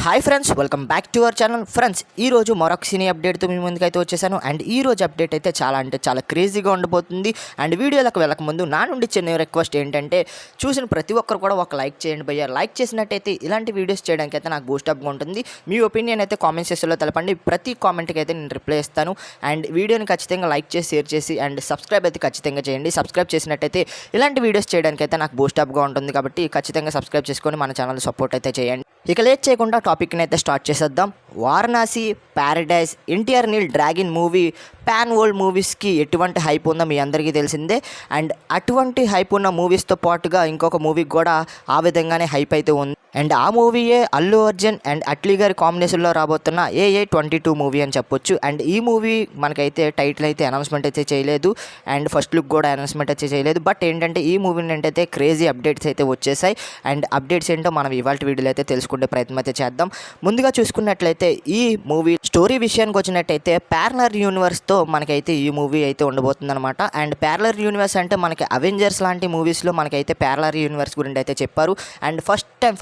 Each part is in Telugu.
Hi friends, welcome back to our channel. Friends, ఈరోజు మరొక సినీ అప్డేట్తో మీ ముందుకైతే వచ్చేసాను. అండ్ ఈ రోజు అప్డేట్ అయితే చాలా క్రేజీగా ఉండబోతుంది. అండ్ వీడియోలకు వెళ్ళకముందు నా నుండి చిన్న రిక్వెస్ట్ ఏంటంటే, చూసిన ప్రతి ఒక్కరు కూడా ఒక లైక్ చేయండి భయ్య. లైక్ చేసినట్టయితే ఇలాంటి వీడియోస్ చేయడానికి అయితే నాకు బూస్టప్గా ఉంటుంది. మీ ఒపీనియన్ అయితే కామెంట్ సెక్షన్లో తెలపండి. ప్రతి కామెంట్కి అయితే నేను రిప్లై ఇస్తాను. అండ్ వీడియోని ఖచ్చితంగా లైక్ చేసి షేర్ చేసి అండ్ సబ్స్క్రైబ్ అయితే ఖచ్చితంగా చేయండి. సబ్స్క్రైబ్ చేసినట్టయితే ఇలాంటి వీడియోస్ చేయడానికి అయితే నాకు బూస్టప్గా ఉంటుంది. కాబట్టి ఖచ్చితంగా సబ్స్క్రైబ్ చేసుకొని మన ఛానల్ సపోర్ట్ అయితే చేయండి. ఇక లేట్ చేయకుండా టాపిక్ని అయితే స్టార్ట్ చేసేద్దాం. Varanasi, Paradise, NTR Neel Dragon movie pan world మూవీస్కి ఎటువంటి హైప్ ఉందో మీ అందరికీ తెలిసిందే. అండ్ అటువంటి హైప్ ఉన్న మూవీస్తో పాటుగా ఇంకొక మూవీకి కూడా ఆ విధంగానే హైప్ అయితే ఉంది. అండ్ ఆ మూవీయే అల్లు అర్జున్ అండ్ అట్లీ గారి కాంబినేషన్లో రాబోతున్న AA22 మూవీ అని చెప్పొచ్చు. అండ్ ఈ మూవీ మనకైతే టైటిల్ అయితే అనౌన్స్మెంట్ అయితే చేయలేదు అండ్ ఫస్ట్ లుక్ కూడా అనౌన్స్మెంట్ అయితే చేయలేదు. బట్ ఏంటంటే ఈ మూవీ ఏంటంటే క్రేజీ అప్డేట్స్ అయితే వచ్చేసాయి. అండ్ అప్డేట్స్ ఏంటో మనం ఇవాళ వీడియోలో అయితే తెలుసుకునే ప్రయత్నం అయితే చేద్దాం. ముందుగా చూసుకున్నట్లయితే ఈ మూవీ స్టోరీ విషయానికి వచ్చినట్టయితే ప్యారలర్ యూనివర్స్తో మనకైతే ఈ మూవీ అయితే ఉండబోతుంది అనమాట. అండ్ ప్యారలర్ యూనివర్స్ అంటే మనకి అవెంజర్స్ లాంటి మూవీస్లో మనకైతే ప్యారలర్ యూనివర్స్ గురించి అయితే చెప్పారు. అండ్ ఫస్ట్ టైం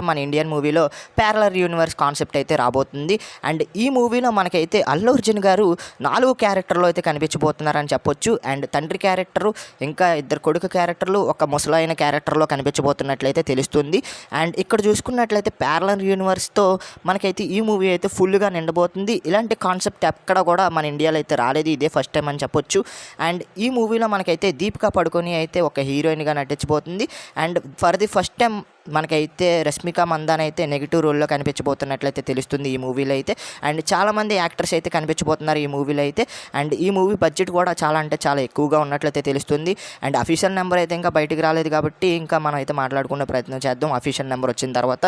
మన ఇండియన్ మూవీలో ప్యారలర్ యూనివర్స్ కాన్సెప్ట్ అయితే రాబోతుంది. అండ్ ఈ మూవీలో మనకైతే అల్లు అర్జున్ గారు 4 క్యారెక్టర్లో అయితే కనిపించబోతున్నారని చెప్పొచ్చు. అండ్ తండ్రి క్యారెక్టరు, ఇంకా 2 కొడుకు క్యారెక్టర్లు, ఒక ముసలైన క్యారెక్టర్లో కనిపించబోతున్నట్లయితే తెలుస్తుంది. అండ్ ఇక్కడ చూసుకున్నట్లయితే ప్యారలర్ యూనివర్స్తో మనకైతే ఈ మూవీ అయితే ఫుల్గా నిండబోతుంది. ఇలాంటి కాన్సెప్ట్ ఎక్కడ కూడా మన ఇండియాలో అయితే రాలేదు, ఇదే ఫస్ట్ టైం అని చెప్పొచ్చు. అండ్ ఈ మూవీలో మనకైతే దీపికా పడుకొని అయితే ఒక హీరోయిన్గా నటించబోతుంది. And for the first time మనకైతే రష్మిక మందాన అయితే నెగిటివ్ రోల్లో కనిపించబోతున్నట్లయితే తెలుస్తుంది ఈ మూవీలో అయితే. అండ్ చాలామంది యాక్టర్స్ అయితే కనిపించబోతున్నారు ఈ మూవీలో అయితే. అండ్ ఈ మూవీ బడ్జెట్ కూడా చాలా ఎక్కువగా ఉన్నట్లయితే తెలుస్తుంది. అండ్ అఫీషియల్ నెంబర్ అయితే ఇంకా బయటికి రాలేదు కాబట్టి ఇంకా మనం అయితే మాట్లాడుకునే ప్రయత్నం చేద్దాం అఫీషియల్ నెంబర్ వచ్చిన తర్వాత.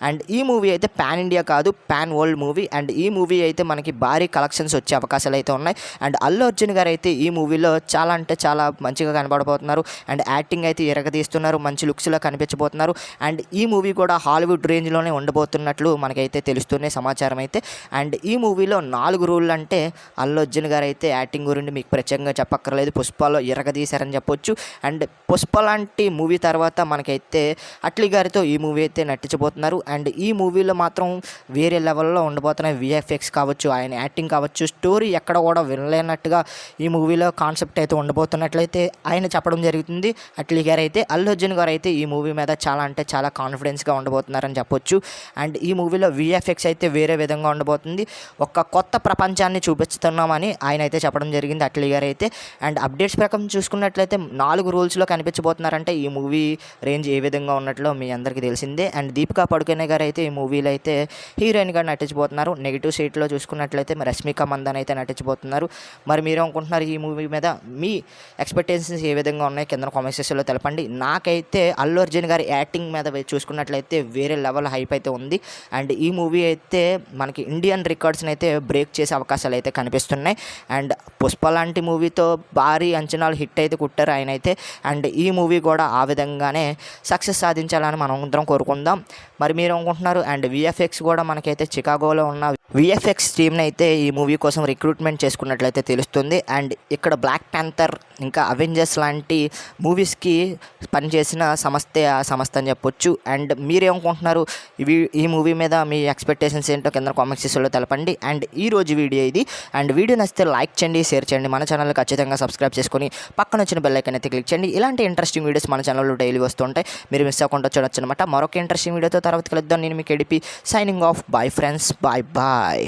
అండ్ ఈ మూవీ అయితే పాన్ ఇండియా కాదు, పాన్ వరల్డ్ మూవీ. అండ్ ఈ మూవీ అయితే మనకి భారీ కలెక్షన్స్ వచ్చే అవకాశాలు అయితే ఉన్నాయి. అండ్ అల్లు అర్జున్ గారు అయితే ఈ మూవీలో చాలా మంచిగా కనబడబోతున్నారు. అండ్ యాక్టింగ్ అయితే ఎరగదీస్తున్నారు, మంచి లుక్స్లో కనిపించబోతున్నారు. అండ్ ఈ మూవీ కూడా హాలీవుడ్ రేంజ్లోనే ఉండబోతున్నట్లు మనకైతే తెలుస్తున్న సమాచారం అయితే. అండ్ ఈ మూవీలో 4 రూల్ అంటే అల్లు అర్జున్ గారు అయితే యాక్టింగ్ గురించి మీకు ప్రత్యేకంగా చెప్పక్కర్లేదు, పుష్పలో ఎరగదీశారని చెప్పొచ్చు. అండ్ పుష్ప లాంటి మూవీ తర్వాత మనకైతే అట్లీ గారితో ఈ మూవీ అయితే నటించబోతున్నారు. అండ్ ఈ మూవీలో మాత్రం వేరే లెవెల్లో ఉండబోతున్నాయి. VFX కావచ్చు, ఆయన యాక్టింగ్ కావచ్చు, స్టోరీ ఎక్కడ కూడా వినలేనట్టుగా ఈ మూవీలో కాన్సెప్ట్ అయితే ఉండబోతున్నట్లయితే ఆయన చెప్పడం జరుగుతుంది అట్లీ గారు అయితే. అల్లు అర్జున్ గారు అయితే ఈ మూవీ మీద చాలా కాన్ఫిడెన్స్గా ఉండబోతున్నారని చెప్పొచ్చు. అండ్ ఈ మూవీలో VFX అయితే వేరే విధంగా ఉండబోతుంది, ఒక కొత్త ప్రపంచాన్ని చూపిస్తున్నామని ఆయన అయితే చెప్పడం జరిగింది అట్లీ గారు అయితే. అండ్ అప్డేట్స్ ప్రకారం చూసుకున్నట్లయితే 4 రూల్స్లో కనిపించబోతున్నారంటే ఈ మూవీ రేంజ్ ఏ విధంగా ఉన్నట్లో మీ అందరికీ తెలిసిందే. అండ్ దీపికా పడుకునే గారు అయితే ఈ మూవీలో అయితే హీరోయిన్గా నటించబోతున్నారు. నెగిటివ్ సైడ్లో చూసుకున్నట్లయితే రష్మిక మందాన అయితే నటించబోతున్నారు. మరి మీరు అనుకుంటున్నారు ఈ మూవీ మీద మీ ఎక్స్పెక్టేషన్స్ ఏ విధంగా ఉన్నాయి కింద కామెంట్ సెక్షన్లో తెలపండి. నాకైతే అల్లు అర్జున్ గారి యాక్టింగ్ మీద చూసుకున్నట్లయితే వేరే లెవెల్ హైప్ అయితే ఉంది. అండ్ ఈ మూవీ అయితే మనకి ఇండియన్ రికార్డ్స్ని అయితే బ్రేక్ చేసే అవకాశాలు అయితే కనిపిస్తున్నాయి. అండ్ పుష్ప లాంటి మూవీతో భారీ అంచనాలు హిట్ అయితే కుట్టారు ఆయన అయితే. అండ్ ఈ మూవీ కూడా ఆ విధంగానే సక్సెస్ సాధించాలని మనం అందరం కోరుకుందాం. మరి మీరు అనుకుంటున్నారు. అండ్ VFX కూడా మనకైతే చికాగోలో ఉన్న VFX టీమ్ని అయితే ఈ మూవీ కోసం రిక్రూట్మెంట్ చేసుకున్నట్లయితే తెలుస్తుంది. అండ్ ఇక్కడ బ్లాక్ ప్యాంథర్, ఇంకా అవెంజర్స్ లాంటి మూవీస్కి పనిచేసిన సంస్థే ఆ సంస్థ అని చెప్పొచ్చు. అండ్ మీరేమనుకుంటున్నారు ఈ మూవీ మీద మీ ఎక్స్పెక్టేషన్స్ ఏంటో కింద కామెంట్ సెక్షన్లో తెలపండి. అండ్ ఈ రోజు వీడియో ఇది. అండ్ వీడియో నచ్చితే లైక్ చేయండి, షేర్ చేయండి, మన ఛానల్ ఖచ్చితంగా సబ్స్క్రైబ్ చేసుకొని పక్కన వచ్చిన బెల్ ఐకాన్ అయితే క్లిక్ చేయండి. ఇలాంటి ఇంట్రెస్టింగ్ వీడియోస్ మన ఛానల్లో డైలీ వస్తుంటాయి, మీరు మిస్ అవ్వకుండా చూడొచ్చు అనమాట. మరొక ఇంట్రెస్టింగ్ వీడియోతో తర్వాత కలుద్దాం. నేను మీకు ఎడిపి signing off. Bye friends, bye.